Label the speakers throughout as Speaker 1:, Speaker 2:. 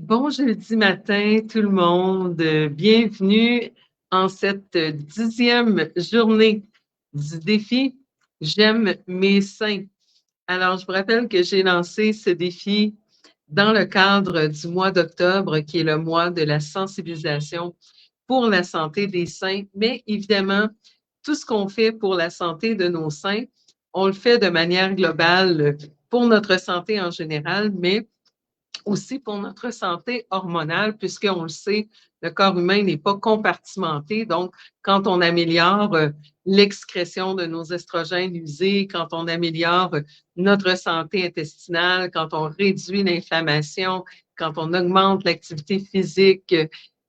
Speaker 1: Bon jeudi matin, tout le monde. Bienvenue en cette 10e journée du défi J'aime mes seins. Alors, je vous rappelle que j'ai lancé ce défi dans le cadre du mois d'octobre, qui est le mois de la sensibilisation pour la santé des seins. Mais évidemment, tout ce qu'on fait pour la santé de nos seins, on le fait de manière globale pour notre santé en général, mais aussi pour notre santé hormonale, puisqu'on le sait, le corps humain n'est pas compartimenté. Donc, quand on améliore l'excrétion de nos estrogènes usés, quand on améliore notre santé intestinale, quand on réduit l'inflammation, quand on augmente l'activité physique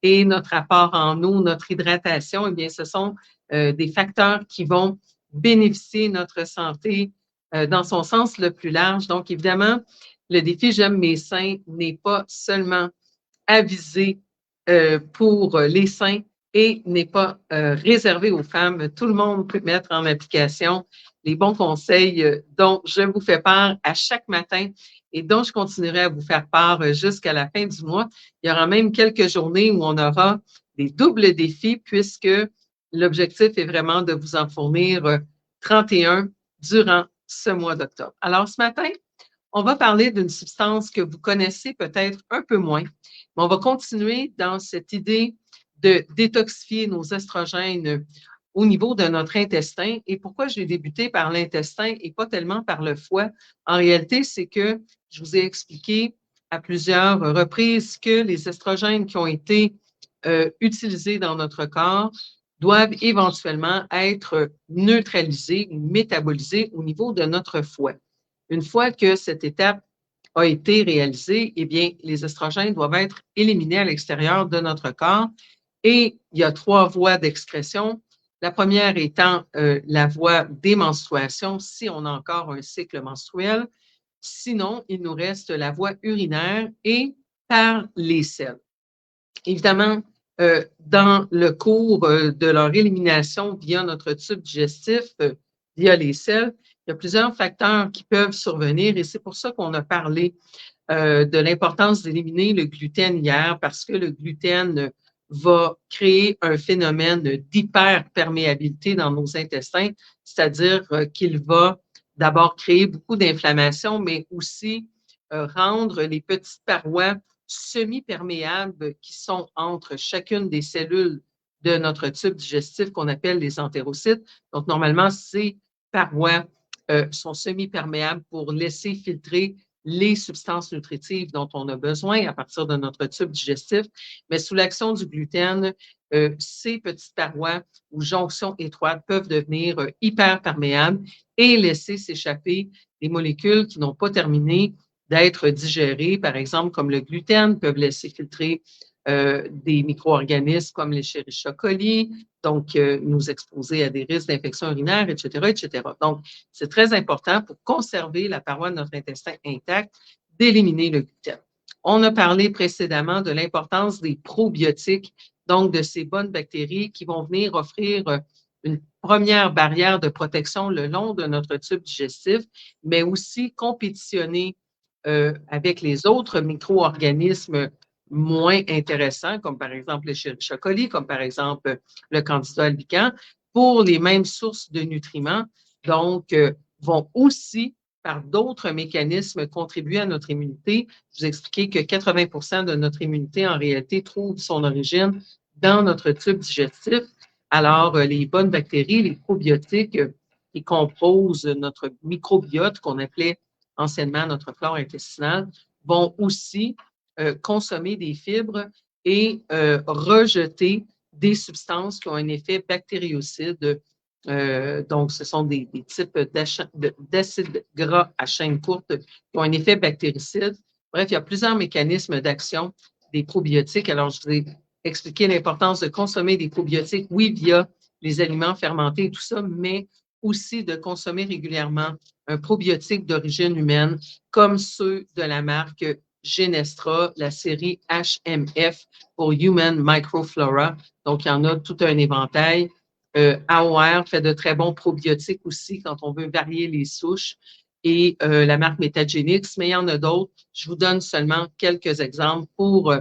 Speaker 1: et notre apport en eau, notre hydratation, eh bien, ce sont des facteurs qui vont bénéficier notre santé dans son sens le plus large. Donc, évidemment, le défi J'aime mes seins n'est pas seulement avisé pour les seins et n'est pas réservé aux femmes. Tout le monde peut mettre en application les bons conseils dont je vous fais part à chaque matin et dont je continuerai à vous faire part jusqu'à la fin du mois. Il y aura même quelques journées où on aura des doubles défis puisque l'objectif est vraiment de vous en fournir 31 durant ce mois d'octobre. Alors, ce matin, on va parler d'une substance que vous connaissez peut-être un peu moins, mais on va continuer dans cette idée de détoxifier nos estrogènes au niveau de notre intestin. Et pourquoi j'ai débuté par l'intestin et pas tellement par le foie? En réalité, c'est que je vous ai expliqué à plusieurs reprises que les estrogènes qui ont été utilisés dans notre corps doivent éventuellement être neutralisés ou métabolisés au niveau de notre foie. Une fois que cette étape a été réalisée, eh bien, les estrogènes doivent être éliminés à l'extérieur de notre corps et il y a 3 voies d'excrétion. La première étant la voie des menstruations, si on a encore un cycle menstruel. Sinon, il nous reste la voie urinaire et par les selles. Évidemment, dans le cours de leur élimination via notre tube digestif, via les selles, il y a plusieurs facteurs qui peuvent survenir et c'est pour ça qu'on a parlé de l'importance d'éliminer le gluten hier parce que le gluten va créer un phénomène d'hyperperméabilité dans nos intestins, c'est-à-dire qu'il va d'abord créer beaucoup d'inflammation, mais aussi rendre les petites parois semi-perméables qui sont entre chacune des cellules de notre tube digestif qu'on appelle les entérocytes. Donc, normalement, ces parois sont semi-perméables pour laisser filtrer les substances nutritives dont on a besoin à partir de notre tube digestif. Mais sous l'action du gluten, ces petites parois ou jonctions étroites peuvent devenir hyperperméables et laisser s'échapper des molécules qui n'ont pas terminé d'être digérées, par exemple, comme le gluten, peuvent laisser filtrer des micro-organismes comme les Escherichia coli, donc nous exposer à des risques d'infection urinaire, etc., etc. Donc, c'est très important pour conserver la paroi de notre intestin intacte d'éliminer le gluten. On a parlé précédemment de l'importance des probiotiques, donc de ces bonnes bactéries qui vont venir offrir une première barrière de protection le long de notre tube digestif, mais aussi compétitionner avec les autres micro-organismes moins intéressants, comme par exemple les Escherichia coli, comme par exemple le Candida albicans, pour les mêmes sources de nutriments, donc vont aussi, par d'autres mécanismes, contribuer à notre immunité. Je vous ai expliqué que 80% de notre immunité, en réalité, trouve son origine dans notre tube digestif. Alors, les bonnes bactéries, les probiotiques qui composent notre microbiote, qu'on appelait anciennement notre flore intestinale, vont aussi consommer des fibres et rejeter des substances qui ont un effet bactériocide. Donc, ce sont des types d'acides gras à chaîne courte qui ont un effet bactéricide. Bref, il y a plusieurs mécanismes d'action des probiotiques. Alors, je vous ai expliqué l'importance de consommer des probiotiques, oui, via les aliments fermentés et tout ça, mais aussi de consommer régulièrement un probiotique d'origine humaine, comme ceux de la marque Genestra, la série HMF pour Human Microflora. Donc, il y en a tout un éventail. AOR fait de très bons probiotiques aussi quand on veut varier les souches. et la marque Metagenics, mais il y en a d'autres. Je vous donne seulement quelques exemples pour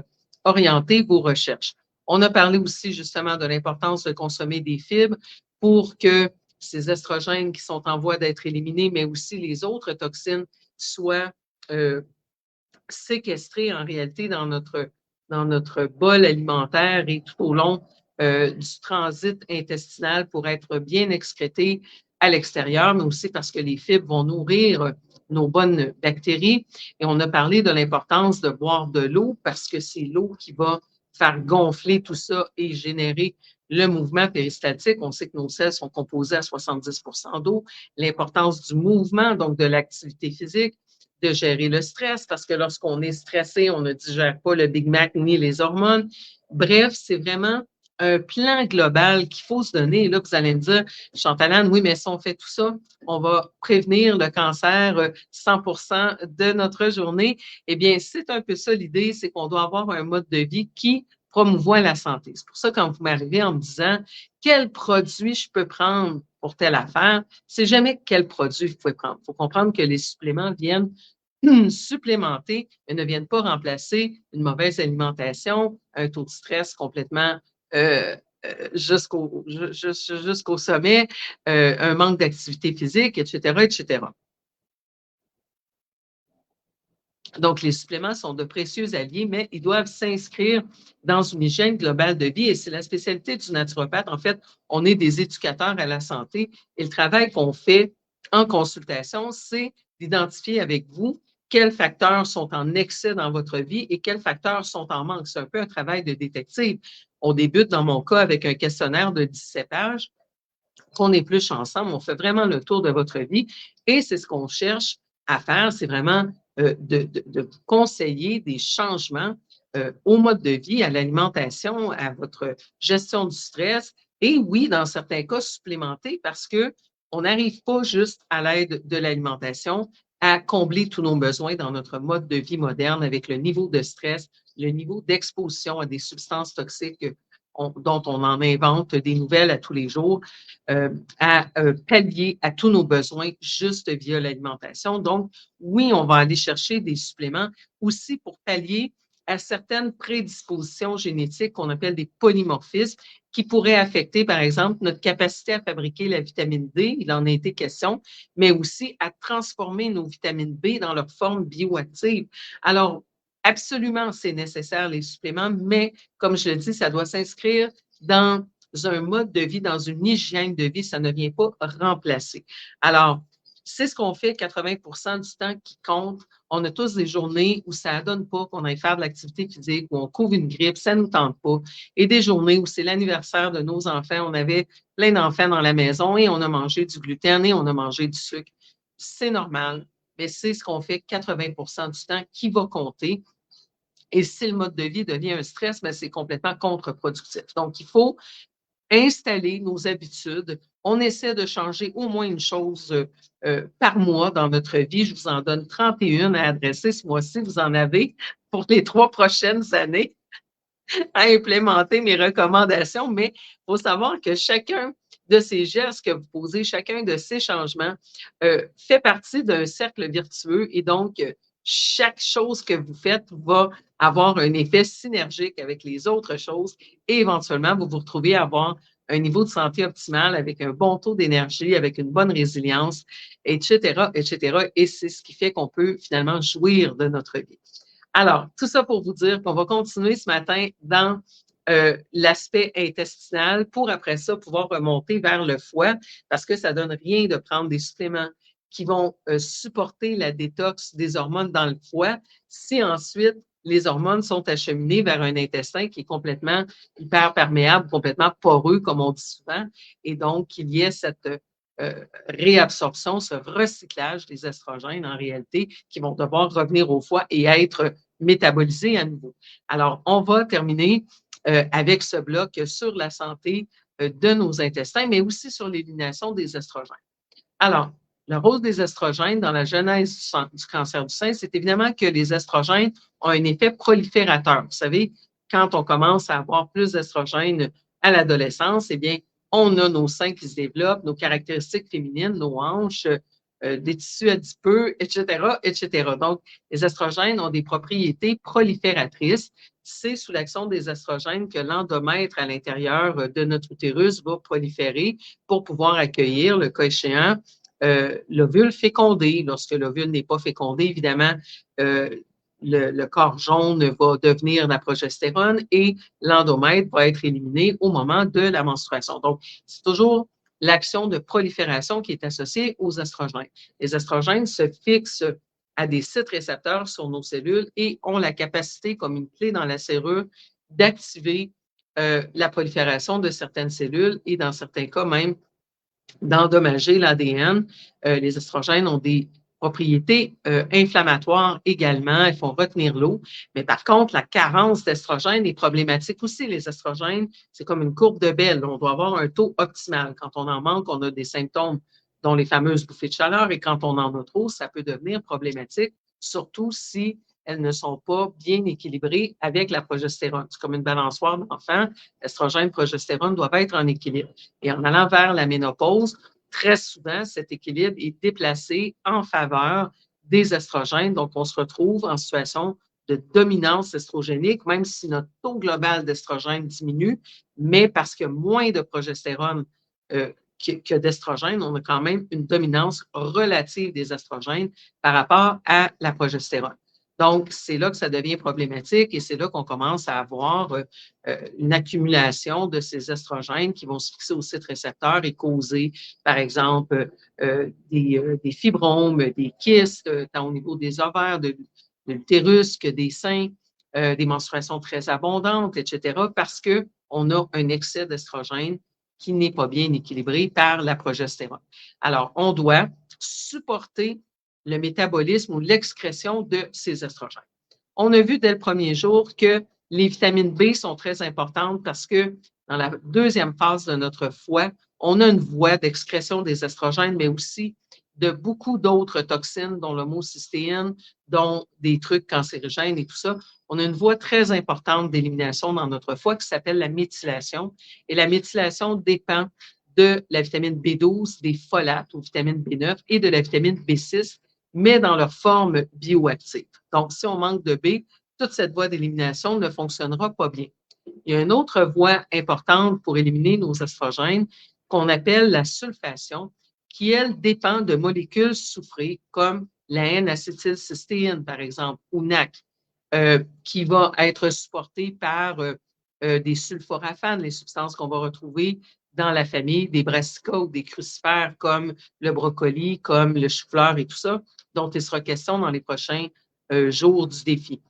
Speaker 1: orienter vos recherches. On a parlé aussi justement de l'importance de consommer des fibres pour que ces estrogènes qui sont en voie d'être éliminés, mais aussi les autres toxines soient séquestrés en réalité dans notre bol alimentaire et tout au long du transit intestinal pour être bien excrétés à l'extérieur, mais aussi parce que les fibres vont nourrir nos bonnes bactéries. Et on a parlé de l'importance de boire de l'eau parce que c'est l'eau qui va faire gonfler tout ça et générer le mouvement péristaltique. On sait que nos selles sont composées à 70 d'eau. L'importance du mouvement, donc de l'activité physique, de gérer le stress, parce que lorsqu'on est stressé, on ne digère pas le Big Mac ni les hormones. Bref, c'est vraiment un plan global qu'il faut se donner. Là, vous allez me dire, Chantalane, oui, mais si on fait tout ça, on va prévenir le cancer 100% de notre journée. Eh bien, c'est un peu ça l'idée, c'est qu'on doit avoir un mode de vie qui promouvoit la santé. C'est pour ça, quand vous m'arrivez en me disant quel produit je peux prendre pour telle affaire, c'est jamais quel produit vous pouvez prendre. Il faut comprendre que les suppléments viennent supplémenter, mais ne viennent pas remplacer une mauvaise alimentation, un taux de stress complètement jusqu'au sommet, un manque d'activité physique, etc., etc. Donc, les suppléments sont de précieux alliés, mais ils doivent s'inscrire dans une hygiène globale de vie et c'est la spécialité du naturopathe. En fait, on est des éducateurs à la santé et le travail qu'on fait en consultation, c'est d'identifier avec vous quels facteurs sont en excès dans votre vie et quels facteurs sont en manque. C'est un peu un travail de détective. On débute, dans mon cas, avec un questionnaire de 17 pages qu'on épluche ensemble. On fait vraiment le tour de votre vie et c'est ce qu'on cherche à faire, c'est vraiment de vous conseiller des changements au mode de vie, à l'alimentation, à votre gestion du stress et oui, dans certains cas, supplémenter parce qu'on n'arrive pas juste à l'aide de l'alimentation à combler tous nos besoins dans notre mode de vie moderne avec le niveau de stress, le niveau d'exposition à des substances toxiques dont on en invente des nouvelles à tous les jours, à pallier à tous nos besoins juste via l'alimentation. Donc, oui, on va aller chercher des suppléments aussi pour pallier à certaines prédispositions génétiques qu'on appelle des polymorphismes qui pourraient affecter, par exemple, notre capacité à fabriquer la vitamine D, il en a été question, mais aussi à transformer nos vitamines B dans leur forme bioactive. Alors, absolument, c'est nécessaire, les suppléments, mais comme je le dis, ça doit s'inscrire dans un mode de vie, dans une hygiène de vie, ça ne vient pas remplacer. Alors, c'est ce qu'on fait 80% du temps qui compte. On a tous des journées où ça ne donne pas qu'on aille faire de l'activité physique, où on couvre une grippe, ça ne nous tente pas. Et des journées où c'est l'anniversaire de nos enfants, on avait plein d'enfants dans la maison et on a mangé du gluten et on a mangé du sucre. C'est normal, mais c'est ce qu'on fait 80% du temps qui va compter. Et si le mode de vie devient un stress, bien, c'est complètement contre-productif. Donc, il faut installer nos habitudes. On essaie de changer au moins une chose par mois dans notre vie. Je vous en donne 31 à adresser ce mois-ci. Vous en avez pour les 3 prochaines années à implémenter mes recommandations. Mais il faut savoir que chacun de ces gestes que vous posez, chacun de ces changements fait partie d'un cercle vertueux et donc chaque chose que vous faites va avoir un effet synergique avec les autres choses et éventuellement, vous vous retrouvez à avoir un niveau de santé optimal avec un bon taux d'énergie, avec une bonne résilience, etc., etc. Et c'est ce qui fait qu'on peut finalement jouir de notre vie. Alors, tout ça pour vous dire qu'on va continuer ce matin dans l'aspect intestinal pour après ça pouvoir remonter vers le foie parce que ça ne donne rien de prendre des suppléments qui vont supporter la détox des hormones dans le foie si ensuite les hormones sont acheminées vers un intestin qui est complètement hyperperméable, complètement poreux, comme on dit souvent, et donc qu'il y ait cette réabsorption, ce recyclage des estrogènes en réalité qui vont devoir revenir au foie et être métabolisés à nouveau. Alors, on va terminer avec ce bloc sur la santé de nos intestins, mais aussi sur l'élimination des estrogènes. Alors, le rôle des estrogènes dans la genèse du cancer du sein, c'est évidemment que les estrogènes ont un effet proliférateur. Vous savez, quand on commence à avoir plus d'estrogènes à l'adolescence, eh bien, on a nos seins qui se développent, nos caractéristiques féminines, nos hanches, des tissus adipeux, etc., etc. Donc, les estrogènes ont des propriétés prolifératrices. C'est sous l'action des estrogènes que l'endomètre à l'intérieur de notre utérus va proliférer pour pouvoir accueillir, le cas échéant, l'ovule fécondé. Lorsque l'ovule n'est pas fécondé, évidemment, le corps jaune va devenir la progestérone et l'endomètre va être éliminé au moment de la menstruation. Donc, c'est toujours l'action de prolifération qui est associée aux estrogènes. Les estrogènes se fixent à des sites récepteurs sur nos cellules et ont la capacité, comme une clé dans la serrure, d'activer la prolifération de certaines cellules et, dans certains cas même, d'endommager l'ADN. Les estrogènes ont des propriétés inflammatoires également, elles font retenir l'eau. Mais par contre, la carence d'estrogènes est problématique aussi. Les estrogènes, c'est comme une courbe de Bell. On doit avoir un taux optimal. Quand on en manque, on a des symptômes dont les fameuses bouffées de chaleur, et quand on en a trop, ça peut devenir problématique, surtout si elles ne sont pas bien équilibrées avec la progestérone. C'est comme une balançoire d'enfant. Estrogène, progestérone doivent être en équilibre. Et en allant vers la ménopause, très souvent, cet équilibre est déplacé en faveur des estrogènes. Donc, on se retrouve en situation de dominance estrogénique, même si notre taux global d'estrogène diminue, mais parce qu'il y a moins de progestérone que d'estrogène, on a quand même une dominance relative des estrogènes par rapport à la progestérone. Donc, c'est là que ça devient problématique et c'est là qu'on commence à avoir une accumulation de ces estrogènes qui vont se fixer au site récepteur et causer, par exemple, des fibromes, des kystes, tant au niveau des ovaires, de l'utérus que des seins, des menstruations très abondantes, etc., parce qu'on a un excès d'estrogène qui n'est pas bien équilibré par la progestérone. Alors, on doit supporter le métabolisme ou l'excrétion de ces estrogènes. On a vu dès le premier jour que les vitamines B sont très importantes parce que dans la deuxième phase de notre foie, on a une voie d'excrétion des estrogènes, mais aussi de beaucoup d'autres toxines, dont l'homocystéine, dont des trucs cancérigènes et tout ça. On a une voie très importante d'élimination dans notre foie qui s'appelle la méthylation. Et la méthylation dépend de la vitamine B12, des folates ou vitamine B9 et de la vitamine B6, mais dans leur forme bioactive. Donc, si on manque de B, toute cette voie d'élimination ne fonctionnera pas bien. Il y a une autre voie importante pour éliminer nos estrogènes qu'on appelle la sulfation, qui, elle, dépend de molécules soufrées comme la N-acétylcystéine, par exemple, ou NAC, qui va être supportée par des sulforaphanes, les substances qu'on va retrouver dans la famille des brassicas ou des crucifères comme le brocoli, comme le chou-fleur et tout ça, dont il sera question dans les prochains jours du défi.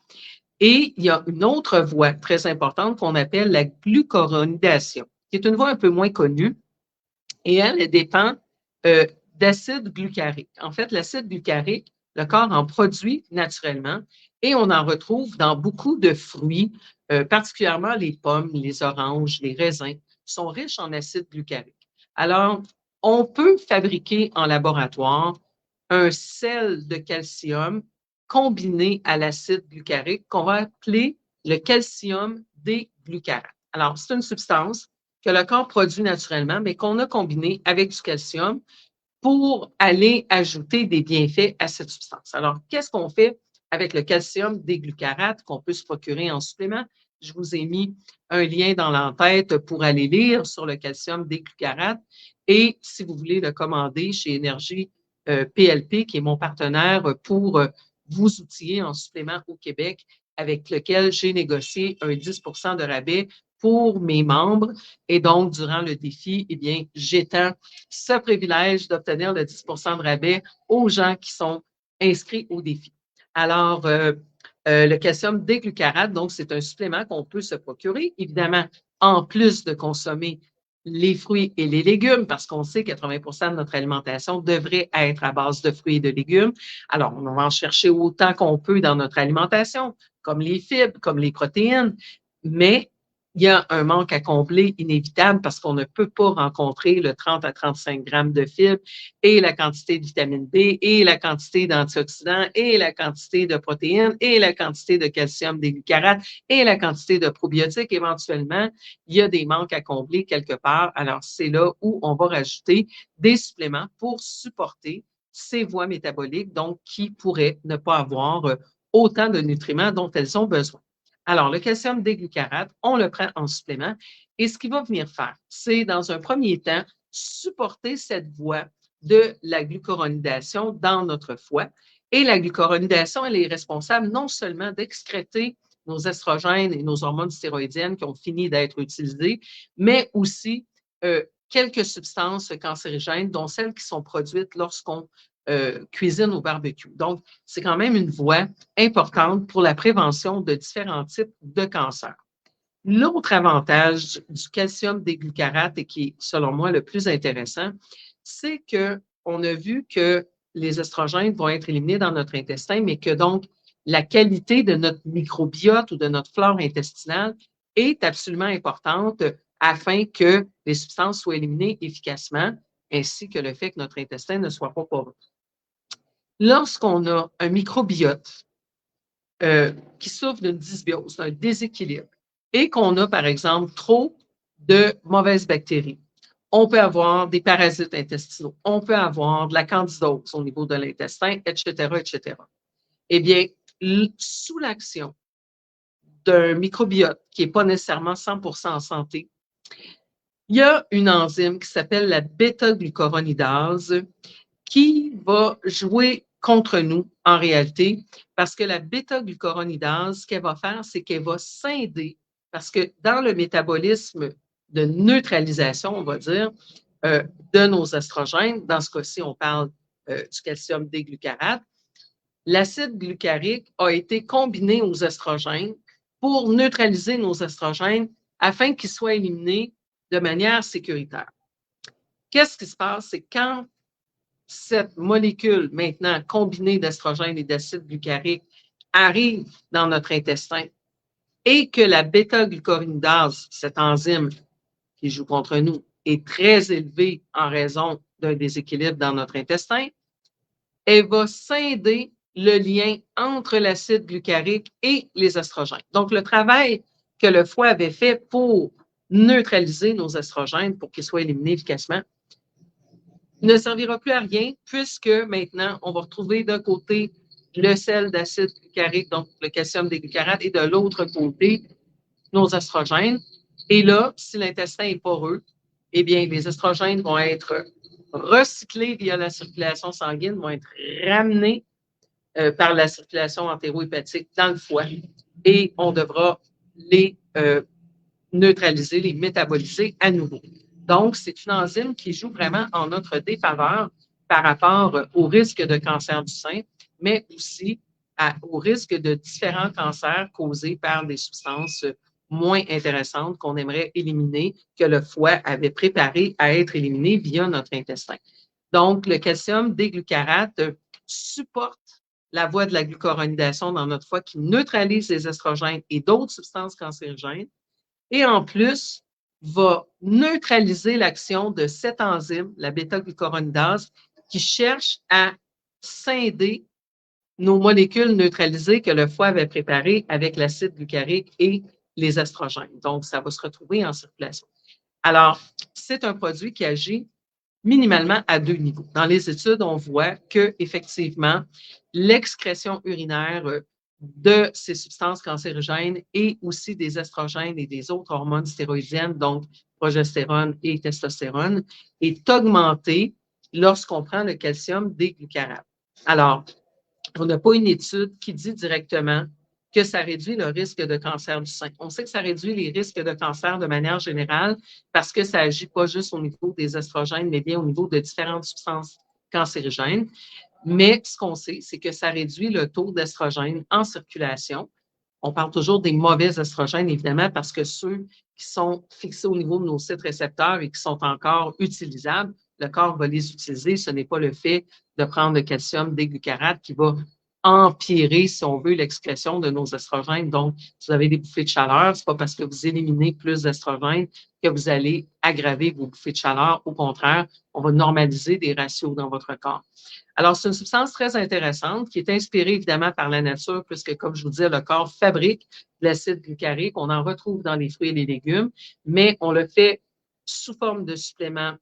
Speaker 1: Et il y a une autre voie très importante qu'on appelle la glucuronidation, qui est une voie un peu moins connue, et elle dépend d'acide glucarique. En fait, l'acide glucarique, le corps en produit naturellement et on en retrouve dans beaucoup de fruits, particulièrement les pommes, les oranges, les raisins, sont riches en acide glucarique. Alors, on peut fabriquer en laboratoire un sel de calcium combiné à l'acide glucarique qu'on va appeler le calcium déglucarate. Alors, c'est une substance que le corps produit naturellement, mais qu'on a combiné avec du calcium pour aller ajouter des bienfaits à cette substance. Alors, qu'est-ce qu'on fait avec le calcium déglucarate qu'on peut se procurer en supplément? Je vous ai mis un lien dans l'entête pour aller lire sur le calcium déglucarate. Et si vous voulez le commander chez Énergie PLP, qui est mon partenaire pour vous outiller en supplément au Québec, avec lequel j'ai négocié un 10 de rabais pour mes membres. Et donc, durant le défi, eh bien, j'étends ce privilège d'obtenir le 10 de rabais aux gens qui sont inscrits au défi. Alors, le calcium déglucarate, donc, c'est un supplément qu'on peut se procurer, évidemment, en plus de consommer les fruits et les légumes, parce qu'on sait que 80 de notre alimentation devrait être à base de fruits et de légumes. Alors, on va en chercher autant qu'on peut dans notre alimentation, comme les fibres, comme les protéines, mais il y a un manque à combler inévitable parce qu'on ne peut pas rencontrer le 30 à 35 grammes de fibres et la quantité de vitamine B et la quantité d'antioxydants et la quantité de protéines et la quantité de calcium déglucarate et la quantité de probiotiques. Éventuellement, il y a des manques à combler quelque part. Alors, c'est là où on va rajouter des suppléments pour supporter ces voies métaboliques, donc qui pourraient ne pas avoir autant de nutriments dont elles ont besoin. Alors, le calcium déglucarate, on le prend en supplément et ce qu'il va venir faire, c'est dans un premier temps supporter cette voie de la glucuronidation dans notre foie. Et la glucuronidation, elle est responsable non seulement d'excréter nos estrogènes et nos hormones stéroïdiennes qui ont fini d'être utilisées, mais aussi quelques substances cancérigènes, dont celles qui sont produites lorsqu'on cuisine au barbecue. Donc, c'est quand même une voie importante pour la prévention de différents types de cancers. L'autre avantage du calcium déglucarate et qui est, selon moi, le plus intéressant, c'est qu'on a vu que les estrogènes vont être éliminés dans notre intestin, mais que donc la qualité de notre microbiote ou de notre flore intestinale est absolument importante afin que les substances soient éliminées efficacement, ainsi que le fait que notre intestin ne soit pas poreux. Lorsqu'on a un microbiote qui souffre d'une dysbiose, d'un déséquilibre, et qu'on a, par exemple, trop de mauvaises bactéries, on peut avoir des parasites intestinaux, on peut avoir de la candidose au niveau de l'intestin, etc., etc. Eh bien, sous l'action d'un microbiote qui n'est pas nécessairement 100% en santé, il y a une enzyme qui s'appelle la bêta-glucuronidase qui va jouer contre nous en réalité, parce que la bêta-glucuronidase, ce qu'elle va faire, c'est qu'elle va scinder, parce que dans le métabolisme de neutralisation, on va dire, de nos estrogènes, dans ce cas-ci, on parle du calcium déglucarate, l'acide glucarique a été combiné aux estrogènes pour neutraliser nos estrogènes afin qu'ils soient éliminés de manière sécuritaire. Qu'est-ce qui se passe? C'est quand cette molécule maintenant combinée d'estrogène et d'acide glucarique arrive dans notre intestin et que la bêta-glucuronidase, cette enzyme qui joue contre nous, est très élevée en raison d'un déséquilibre dans notre intestin, elle va scinder le lien entre l'acide glucarique et les estrogènes. Donc, le travail que le foie avait fait pour neutraliser nos estrogènes pour qu'ils soient éliminés efficacement ne servira plus à rien puisque maintenant, on va retrouver d'un côté le sel d'acide glucarique, donc le calcium déglucarate, et de l'autre côté, nos estrogènes. Et là, si l'intestin est poreux, eh bien, les estrogènes vont être recyclés via la circulation sanguine, vont être ramenés par la circulation entéro-hépatique dans le foie et on devra les neutraliser, les métaboliser à nouveau. Donc, c'est une enzyme qui joue vraiment en notre défaveur par rapport au risque de cancer du sein, mais aussi au risque de différents cancers causés par des substances moins intéressantes qu'on aimerait éliminer, que le foie avait préparé à être éliminé via notre intestin. Donc, le calcium déglucarate supporte la voie de la glucuronidation dans notre foie qui neutralise les estrogènes et d'autres substances cancérigènes et en plus va neutraliser l'action de cette enzyme, la bêta-glucuronidase, qui cherche à scinder nos molécules neutralisées que le foie avait préparées avec l'acide glucarique et les estrogènes. Donc, ça va se retrouver en circulation. Alors, c'est un produit qui agit minimalement à 2 niveaux. Dans les études, on voit qu'effectivement, l'excrétion urinaire de ces substances cancérigènes et aussi des estrogènes et des autres hormones stéroïdiennes, donc progestérone et testostérone, est augmentée lorsqu'on prend le calcium déglucarate. Alors, on n'a pas une étude qui dit directement que ça réduit le risque de cancer du sein. On sait que ça réduit les risques de cancer de manière générale parce que ça agit pas juste au niveau des estrogènes, mais bien au niveau de différentes substances cancérigènes. Mais ce qu'on sait, c'est que ça réduit le taux d'estrogène en circulation. On parle toujours des mauvais estrogènes, évidemment, parce que ceux qui sont fixés au niveau de nos sites récepteurs et qui sont encore utilisables, le corps va les utiliser. Ce n'est pas le fait de prendre le calcium déglucarate qui va empirer, si on veut, l'expression de nos estrogènes. Donc, si vous avez des bouffées de chaleur, ce n'est pas parce que vous éliminez plus d'estrogènes que vous allez aggraver vos bouffées de chaleur. Au contraire, on va normaliser des ratios dans votre corps. Alors, c'est une substance très intéressante qui est inspirée évidemment par la nature, puisque, comme je vous disais, le corps fabrique de l'acide glucarique. On en retrouve dans les fruits et les légumes, mais on le fait sous forme de supplément,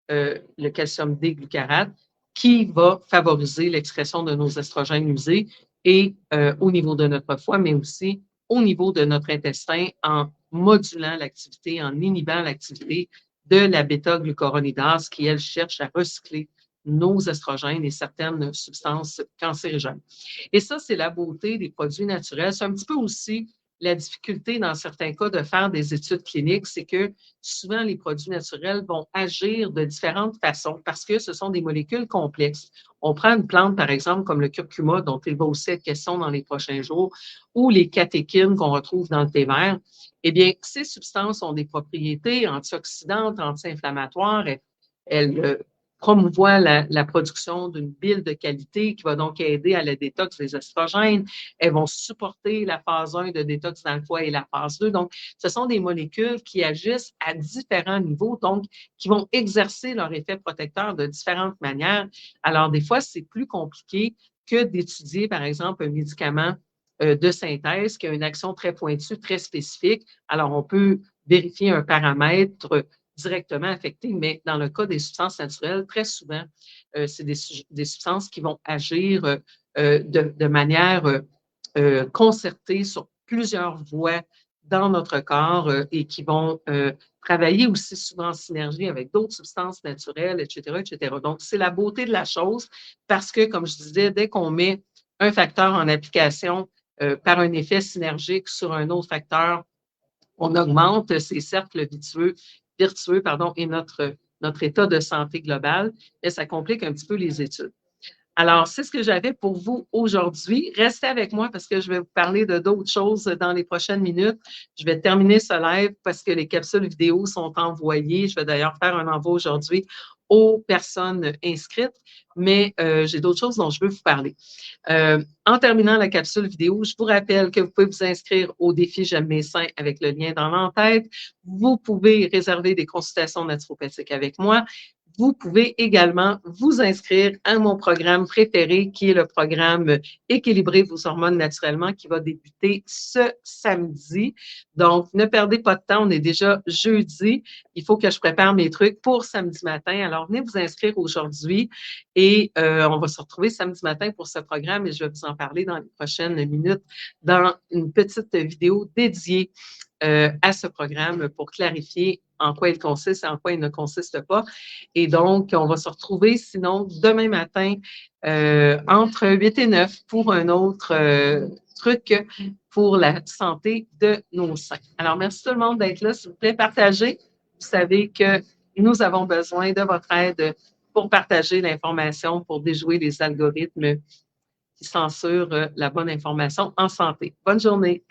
Speaker 1: le calcium déglucarate, qui va favoriser l'expression de nos estrogènes usés et au niveau de notre foie, mais aussi au niveau de notre intestin en modulant l'activité, en inhibant l'activité de la bêta-glucuronidase qui, elle, cherche à recycler nos estrogènes et certaines substances cancérigènes. Et ça, c'est la beauté des produits naturels. C'est un petit peu aussi la difficulté dans certains cas de faire des études cliniques, c'est que souvent les produits naturels vont agir de différentes façons parce que ce sont des molécules complexes. On prend une plante, par exemple, comme le curcuma, dont il va aussi être question dans les prochains jours, ou les catéchines qu'on retrouve dans le thé vert. Eh bien, ces substances ont des propriétés antioxydantes, anti-inflammatoires. Elles promouvoient la production d'une bile de qualité qui va donc aider à la détox des estrogènes. Elles vont supporter la phase 1 de détox dans le foie et la phase 2. Donc, ce sont des molécules qui agissent à différents niveaux, donc qui vont exercer leur effet protecteur de différentes manières. Alors, des fois, c'est plus compliqué que d'étudier, par exemple, un médicament de synthèse qui a une action très pointue, très spécifique. Alors, on peut vérifier un paramètre directement affecté, mais dans le cas des substances naturelles, très souvent, c'est des substances qui vont agir de manière concertée sur plusieurs voies dans notre corps et qui vont travailler aussi souvent en synergie avec d'autres substances naturelles, etc., etc. Donc, c'est la beauté de la chose parce que, comme je disais, dès qu'on met un facteur en application par un effet synergique sur un autre facteur, on augmente ces cercles virtueux et notre état de santé global, et ça complique un petit peu les études. Alors, c'est ce que j'avais pour vous aujourd'hui. Restez avec moi parce que je vais vous parler de d'autres choses dans les prochaines minutes. Je vais terminer ce live parce que les capsules vidéo sont envoyées. Je vais d'ailleurs faire un envoi aujourd'hui aux personnes inscrites, mais j'ai d'autres choses dont je veux vous parler. En terminant la capsule vidéo, je vous rappelle que vous pouvez vous inscrire au défi J'aime mes seins avec le lien dans l'entête. Vous pouvez réserver des consultations naturopathiques avec moi. Vous pouvez également vous inscrire à mon programme préféré, qui est le programme Équilibrer vos hormones naturellement, qui va débuter ce samedi. Donc, ne perdez pas de temps, on est déjà jeudi. Il faut que je prépare mes trucs pour samedi matin. Alors, venez vous inscrire aujourd'hui et on va se retrouver samedi matin pour ce programme et je vais vous en parler dans les prochaines minutes dans une petite vidéo dédiée à ce programme pour clarifier en quoi il consiste et en quoi il ne consiste pas. Et donc, on va se retrouver sinon demain matin entre 8 et 9 pour un autre truc pour la santé de nos seins. Alors, merci tout le monde d'être là. S'il vous plaît, partagez. Vous savez que nous avons besoin de votre aide pour partager l'information, pour déjouer les algorithmes qui censurent la bonne information en santé. Bonne journée.